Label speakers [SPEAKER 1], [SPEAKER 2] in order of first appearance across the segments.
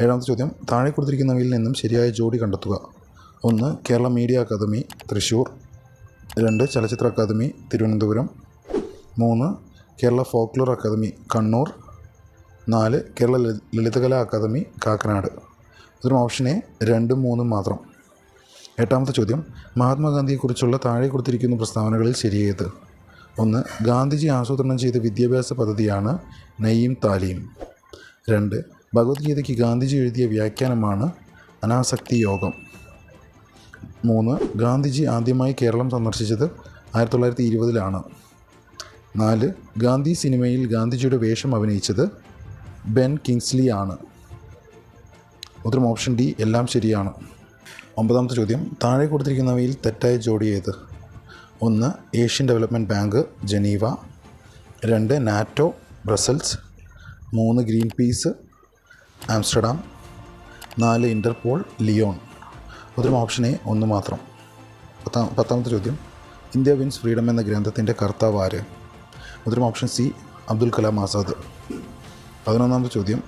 [SPEAKER 1] ഏഴാമത്തെ ചോദ്യം, താഴെ കൊടുത്തിരിക്കുന്നവയിൽ നിന്നും ശരിയായ ജോഡി കണ്ടെത്തുക. 1. Kerala media academy Thrissur. 2. ചലച്ചിത്ര academy Thiruvananthapuram. 3. Kerala folklore academy Kannur. 4. Kerala Lalithakala academy Kakkanad. ഉത്തരം ഓപ്ഷൻ എ 2, 3 മാത്രം. എട്ടാമത്തെ ചോദ്യം, മഹാത്മാഗാന്ധിയെക്കുറിച്ചുള്ള താഴെ കൊടുത്തിരിക്കുന്ന പ്രസ്താവനകളിൽ ശരിയേത്? 1. ഗാന്ധിജി ആസൂത്രണം ചെയ്ത വിദ്യാഭ്യാസ പദ്ധതിയാണ് നയീം താലീം. 2. ഭഗവത്ഗീതയ്ക്ക് ഗാന്ധിജി എഴുതിയ വ്യാഖ്യാനമാണ് അനാസക്തി യോഗം. 3. ഗാന്ധിജി ആദ്യമായി കേരളം സന്ദർശിച്ചത് 1920-ലാണ്. 4. ഗാന്ധി സിനിമയിൽ ഗാന്ധിജിയുടെ വേഷം അഭിനയിച്ചത് ബെൻ കിങ്സ്ലി ആണ്. ഉത്തരം ഓപ്ഷൻ ഡി, എല്ലാം ശരിയാണ്. ഒമ്പതാമത്തെ ചോദ്യം, താഴെ കൊടുത്തിരിക്കുന്നവയിൽ തെറ്റായ ജോഡി ഏത്? 1. Asian development bank Geneva. 2. NATO Brussels. 3. Greenpeace Amsterdam. 4. Interpol Lyon. ഉത്തരം ഓപ്ഷൻ എ 1 മാത്രം. പത്താമത്തെ ചോദ്യം, ഇന്ത്യ വിൻസ് ഫ്രീഡം എന്ന ഗ്രന്ഥത്തിൻ്റെ കർത്താവ് ആര്? ഉത്തരം ഓപ്ഷൻ സി, അബ്ദുൽ കലാം ആസാദ്. 11ാമത്തെ ചോദ്യം,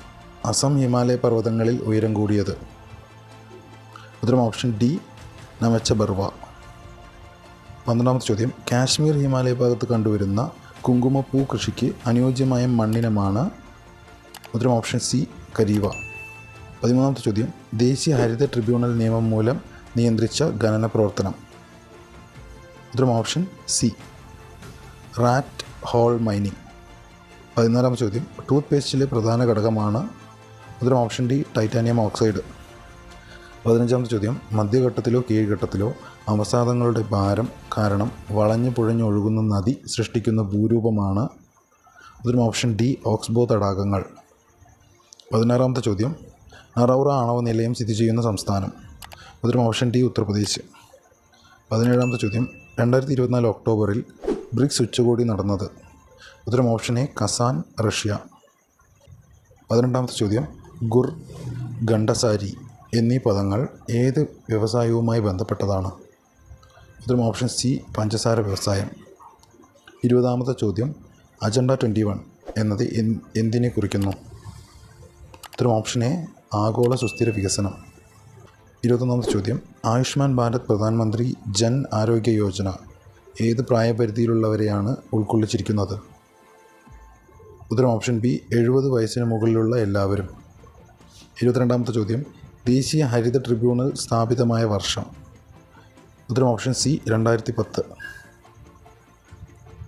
[SPEAKER 1] അസം ഹിമാലയ പർവ്വതങ്ങളിൽ ഉയരം കൂടിയത്? ഉത്തരം ഓപ്ഷൻ ഡി, നമച്ച ബർവ. 12ാമത്തെ ചോദ്യം, കാശ്മീർ ഹിമാലയ ഭാഗത്ത് കണ്ടുവരുന്ന കുങ്കുമപ്പൂ കൃഷിക്ക് അനുയോജ്യമായ മണ്ണിനമാണ്? ഉത്തരം ഓപ്ഷൻ സി, കരീവ. 13ാമത്തെ ചോദ്യം, ദേശീയ ഹരിത ട്രിബ്യൂണൽ നിയമം മൂലം നിയന്ത്രിച്ച ഖനന പ്രവർത്തനം? ഉത്തരം option C, rat hole mining. 14ാമത്തെ ചോദ്യം, ടൂത്ത് പേസ്റ്റിലെ പ്രധാന ഘടകമാണ്? ഉത്തരം ഓപ്ഷൻ ഡി, ടൈറ്റാനിയം ഓക്സൈഡ്. 15ാമത്തെ ചോദ്യം, മധ്യഘട്ടത്തിലോ കീഴ്ഘട്ടത്തിലോ അവസാദങ്ങളുടെ ഭാരം കാരണം വളഞ്ഞു പുഴഞ്ഞു ഒഴുകുന്ന നദി സൃഷ്ടിക്കുന്ന ഭൂരൂപമാണ്? ഉത്തരം ഓപ്ഷൻ ഡി, ഓക്സ്ബോ തടാകങ്ങൾ. 16ാമത്തെ ചോദ്യം, നറൗറ ആണവ നിലയം സ്ഥിതി ചെയ്യുന്ന സംസ്ഥാനം? ഉത്തരം ഓപ്ഷൻ ഡി, ഉത്തർപ്രദേശ്. 17ാമത്തെ ചോദ്യം, 2024 ഒക്ടോബറിൽ ബ്രിക്സ് ഉച്ചകോടി നടന്നത്? ഉത്തരം ഓപ്ഷൻ എ, കസാൻ, റഷ്യ. 18ാമത്തെ ചോദ്യം, ഗുർ, ഗണ്ഡസാരി എന്നീ പദങ്ങൾ ഏത് വ്യവസായവുമായി ബന്ധപ്പെട്ടതാണ്? ഉത്തരം ഓപ്ഷൻ സി, പഞ്ചസാര വ്യവസായം. 20ാമത്തെ ചോദ്യം, അജണ്ട 21 എന്നത് എന്തിനെ കുറിക്കുന്നു? ഉത്തരം ഓപ്ഷൻ എ, ആഗോള സുസ്ഥിര വികസനം. 21ാമത്തെ ചോദ്യം, ആയുഷ്മാൻ ഭാരത് പ്രധാനമന്ത്രി ജൻ ആരോഗ്യ യോജന ഏത് പ്രായപരിധിയിലുള്ളവരെയാണ് ഉൾക്കൊള്ളിച്ചിരിക്കുന്നത്? ഉത്തരം ഓപ്ഷൻ ബി, 70 വയസ്സിന് മുകളിലുള്ള എല്ലാവരും. 22ാമത്തെ ചോദ്യം, ദേശീയ ഹരിത ട്രിബ്യൂണൽ സ്ഥാപിതമായ വർഷം? ഉത്തരം ഓപ്ഷൻ സി, 2010.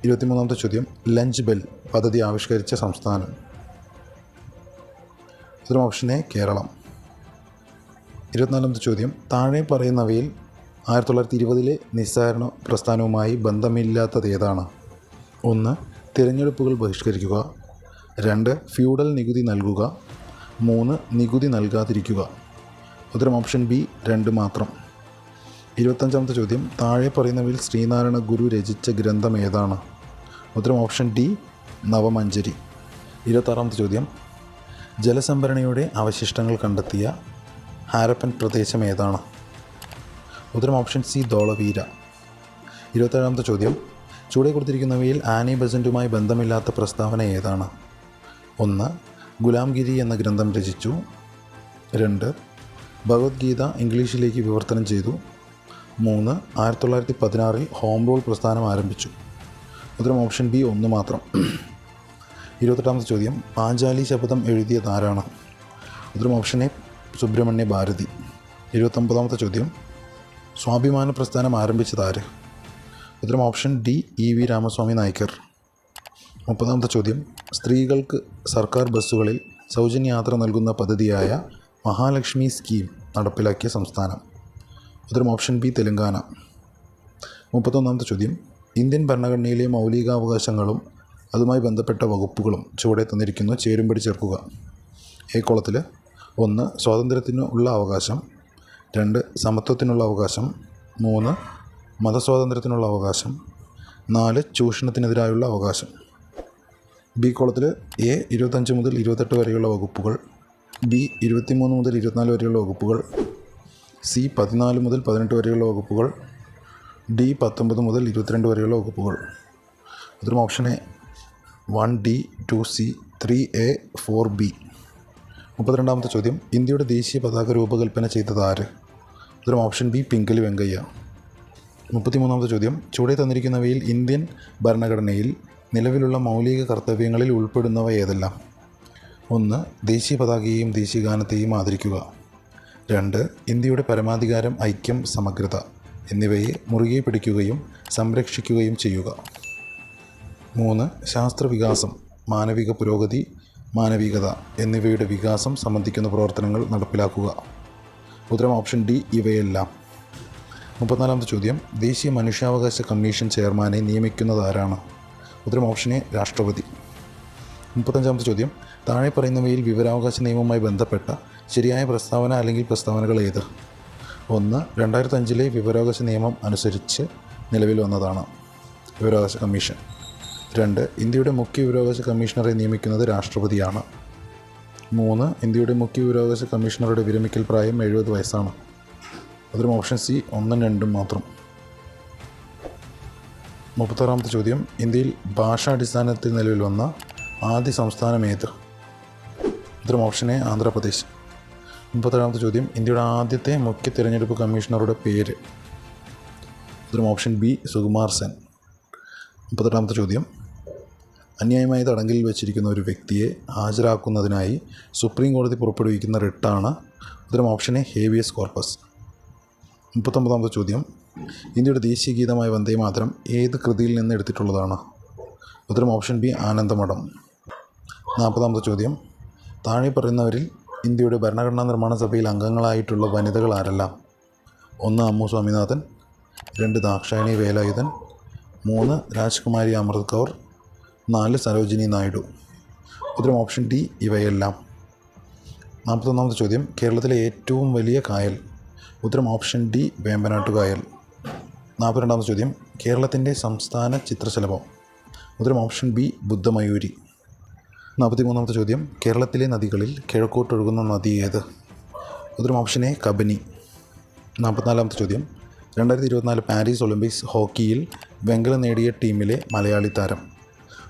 [SPEAKER 1] 23ാമത്തെ ചോദ്യം, ലഞ്ച് ബെൽ പദ്ധതി ആവിഷ്കരിച്ച സംസ്ഥാനം? ഉത്തരം ഓപ്ഷൻ എ, കേരളം. 24ാമത്തെ ചോദ്യം, താഴെ പറയുന്നവയിൽ 1920-ലെ നിസ്സഹകരണ പ്രസ്ഥാനവുമായി ബന്ധമില്ലാത്തത് ഏതാണ്? 1. തിരഞ്ഞെടുപ്പുകൾ ബഹിഷ്കരിക്കുക. 2. ഫ്യൂഡൽ നികുതി നൽകുക. 3. നികുതി നൽകാതിരിക്കുക. ഉത്തരം ഓപ്ഷൻ ബി, 2 മാത്രം. 25ാമത്തെ ചോദ്യം, താഴെ പറയുന്നവയിൽ ശ്രീനാരായണ ഗുരു രചിച്ച ഗ്രന്ഥം ഏതാണ്? ഉത്തരം ഓപ്ഷൻ ഡി, നവമഞ്ജരി. 26ാമത്തെ ചോദ്യം, ജലസംഭരണിയുടെ അവശിഷ്ടങ്ങൾ കണ്ടെത്തിയ ഹാരപ്പൻ പ്രദേശം ഏതാണ്? ഉത്തരം ഓപ്ഷൻ സി, ധോളവീര. 27ാമത്തെ ചോദ്യം, ചുവടെ കൊടുത്തിരിക്കുന്നവയിൽ ആനി ബസന്റുമായി ബന്ധമില്ലാത്ത പ്രസ്താവന ഏതാണ്? 1. ഗുലാംഗിരി എന്ന ഗ്രന്ഥം രചിച്ചു. 2. ഭഗവത്ഗീത ഇംഗ്ലീഷിലേക്ക് വിവർത്തനം ചെയ്തു. 3. 1916-ൽ ഹോം റൂൾ പ്രസ്ഥാനം ആരംഭിച്ചു. ഉത്തരം ഓപ്ഷൻ ബി, 1 മാത്രം. 28ാമത്തെ ചോദ്യം, പാഞ്ചാലി ശപഥം എഴുതിയത് ആരാണ്? ഉത്തരം ഓപ്ഷൻ എ, സുബ്രഹ്മണ്യ ഭാരതി. 29ാമത്തെ ചോദ്യം, സ്വാഭിമാന പ്രസ്ഥാനം ആരംഭിച്ചത് ആര്? ഉത്തരം option D, EV Ramaswamy Naicker. 30ാമത്തെ ചോദ്യം, സ്ത്രീകൾക്ക് സർക്കാർ ബസ്സുകളിൽ സൗജന്യ യാത്ര നൽകുന്ന പദ്ധതിയായ മഹാലക്ഷ്മി സ്കീം നടപ്പിലാക്കിയ സംസ്ഥാനം? ഉത്തരം ഓപ്ഷൻ ബി, തെലങ്കാന. 31ാമത്തെ ചോദ്യം, ഇന്ത്യൻ ഭരണഘടനയിലെ മൗലികാവകാശങ്ങളും അതുമായി ബന്ധപ്പെട്ട വകുപ്പുകളും ചുവടെ തന്നിരിക്കുന്നു ചേരുംപടി ചേർക്കുക. എ കോളത്തിൽ 1. സ്വാതന്ത്ര്യത്തിനുള്ള അവകാശം. 2. സമത്വത്തിനുള്ള അവകാശം. 3. മതസ്വാതന്ത്ര്യത്തിനുള്ള അവകാശം. 4. ചൂഷണത്തിനെതിരായുള്ള അവകാശം. ബി കോളത്തിൽ എ 25 മുതൽ 28 വരെയുള്ള വകുപ്പുകൾ. ബി 23 മുതൽ 24 വരെയുള്ള വകുപ്പുകൾ. സി 14 മുതൽ 18 വരെയുള്ള വകുപ്പുകൾ. ഡി 19 മുതൽ 22 വരെയുള്ള വകുപ്പുകൾ. ഉത്തരം option A 1D, 2C, 3A, 4B. 32ാമത്തെ ചോദ്യം, ഇന്ത്യയുടെ ദേശീയ പതാക രൂപകൽപ്പന ചെയ്തത് ആര്? ഉത്തരം ഓപ്ഷൻ ബി പിംഗലി വെങ്കയ്യ. 33ാമത്തെ ചോദ്യം, ചുവടെ തന്നിരിക്കുന്നവയിൽ ഇന്ത്യൻ ഭരണഘടനയിൽ നിലവിലുള്ള മൗലിക കർത്തവ്യങ്ങളിൽ ഉൾപ്പെടുന്നവ ഏതെല്ലാം? 1. ദേശീയ പതാകയെയും ദേശീയ ഗാനത്തെയും ആദരിക്കുക. 2. ഇന്ത്യയുടെ പരമാധികാരം, ഐക്യം, സമഗ്രത എന്നിവയെ മുറുകെ പിടിക്കുകയും സംരക്ഷിക്കുകയും ചെയ്യുക. 3. ശാസ്ത്രവികാസം, മാനവിക പുരോഗതി, മാനവികത എന്നിവയുടെ വികാസം സംബന്ധിക്കുന്ന പ്രവർത്തനങ്ങൾ നടപ്പിലാക്കുക. ഉത്തരം ഓപ്ഷൻ ഡി ഇവയെല്ലാം. 34ാമത്തെ ചോദ്യം, ദേശീയ മനുഷ്യാവകാശ കമ്മീഷൻ ചെയർമാനെ നിയമിക്കുന്നത് ആരാണ്? ഉത്തരം ഓപ്ഷൻ എ രാഷ്ട്രപതി. 35ാമത്തെ ചോദ്യം, താഴെ പറയുന്നവയിൽ വിവരാവകാശ നിയമവുമായി ബന്ധപ്പെട്ട ശരിയായ പ്രസ്താവന അല്ലെങ്കിൽ പ്രസ്താവനകൾ ഏത്? 1. 2005 വിവരാവകാശ നിയമം അനുസരിച്ച് നിലവിൽ വന്നതാണ് വിവരാവകാശ കമ്മീഷൻ. 2. ഇന്ത്യയുടെ മുഖ്യ വിവരാവകാശ കമ്മീഷണറെ നിയമിക്കുന്നത് രാഷ്ട്രപതിയാണ്. 3. ഇന്ത്യയുടെ മുഖ്യ വിവരാവകാശ കമ്മീഷണറുടെ വിരമിക്കൽ പ്രായം 70 വയസ്സാണ്. അതിലും ഓപ്ഷൻ സി 1ഉം 2ഉം മാത്രം. 36ാമത്തെ ചോദ്യം, ഇന്ത്യയിൽ ഭാഷാടിസ്ഥാനത്തിൽ നിലവിൽ വന്ന ആദ്യ സംസ്ഥാനം ഏത്? ഉത്തരം ഓപ്ഷൻ എ ആന്ധ്രാപ്രദേശ്. 37ാമത്തെ ചോദ്യം, ഇന്ത്യയുടെ ആദ്യത്തെ മുഖ്യ തിരഞ്ഞെടുപ്പ് കമ്മീഷണറുടെ പേര്? ഉത്തരം ഓപ്ഷൻ ബി സുകുമാർ സെൻ. 38ാമത്തെ ചോദ്യം, അന്യായമായി തടങ്കലിൽ വെച്ചിരിക്കുന്ന ഒരു വ്യക്തിയെ ഹാജരാക്കുന്നതിനായി സുപ്രീം കോടതി പുറപ്പെടുവിക്കുന്ന റിട്ടാണ്? ഉത്തരം ഓപ്ഷൻ എ ഹേബിയസ് കോർപ്പസ്. 39ാമത്തെ ചോദ്യം, ഇന്ത്യയുടെ ദേശീയ ഗീതമായ വന്ദേ മാതരം ഏത് കൃതിയിൽ നിന്ന് എടുത്തിട്ടുള്ളതാണ്? ഉത്തരം ഓപ്ഷൻ ബി ആനന്ദമഠം. 40ാമത്തെ ചോദ്യം, താഴെ പറയുന്നവരിൽ ഇന്ത്യയുടെ ഭരണഘടനാ നിർമ്മാണ സഭയിൽ അംഗങ്ങളായിട്ടുള്ള വനിതകൾ ആരെല്ലാം? 1. അമ്മു സ്വാമിനാഥൻ. 2. ദാക്ഷായണി വേലായുധൻ. 3. രാജ്കുമാരി അമൃത് കൗർ. 4. സരോജിനി നായിഡു. ഉത്തരം ഓപ്ഷൻ ഡി ഇവയെല്ലാം. 41ാമത്തെ ചോദ്യം, കേരളത്തിലെ ഏറ്റവും വലിയ കായൽ? ഉത്തരം ഓപ്ഷൻ ഡി വേമ്പനാട്ട് കായൽ. 42ാമത്തെ ചോദ്യം, കേരളത്തിൻ്റെ സംസ്ഥാന ചിത്രശലഭം? ഉത്തരം ഓപ്ഷൻ ബി ബുദ്ധമയൂരി. 43ാമത്തെ ചോദ്യം, കേരളത്തിലെ നദികളിൽ കിഴക്കോട്ടൊഴുകുന്ന നദി ഏത്? ഉത്തരം ഓപ്ഷൻ എ കബനി. 44ാമത്തെ ചോദ്യം, 2024 പാരീസ് ഒളിമ്പിക്സ് ഹോക്കിയിൽ വെങ്കലം നേടിയ ടീമിലെ മലയാളി താരം?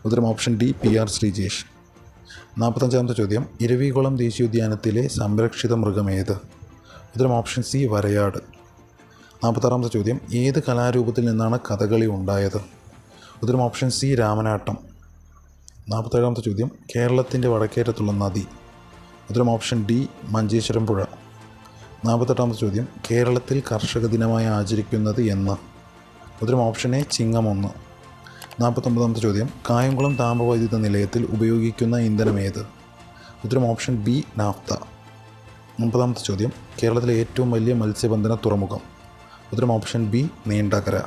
[SPEAKER 1] ഉത്തരം ഓപ്ഷൻ ഡി PR ശ്രീജേഷ്. 45ാമത്തെ ചോദ്യം, ഇരവികുളം ദേശീയോദ്യാനത്തിലെ സംരക്ഷിത മൃഗം ഏത്? ഉത്തരം ഓപ്ഷൻ സി വരയാട്. 46ാമത്തെ ചോദ്യം, ഏത് കലാരൂപത്തിൽ നിന്നാണ് കഥകളി ഉണ്ടായത്? ഉത്തരം ഓപ്ഷൻ സി രാമനാട്ടം. 47ാമത്തെ ചോദ്യം, കേരളത്തിൻ്റെ വടക്കേറ്റത്തുള്ള നദി? ഉത്തരം ഓപ്ഷൻ ഡി മഞ്ചേശ്വരം പുഴ. 48ാമത്തെ ചോദ്യം, കേരളത്തിൽ കർഷക ദിനമായി ആചരിക്കുന്നത് എന്ന്? ഉത്തരം ഓപ്ഷൻ എ ചിങ്ങം 1. 49ാമത്തെ ചോദ്യം, കായംകുളം താപവൈദ്യുത നിലയത്തിൽ ഉപയോഗിക്കുന്ന ഇന്ധനം ഏത്? ഉത്തരം ഓപ്ഷൻ ബി നാഫ്ത. 50ാമത്തെ ചോദ്യം, കേരളത്തിലെ ഏറ്റവും വലിയ മത്സ്യബന്ധന തുറമുഖം? ഉത്തരം ഓപ്ഷൻ ബി നീണ്ടകര.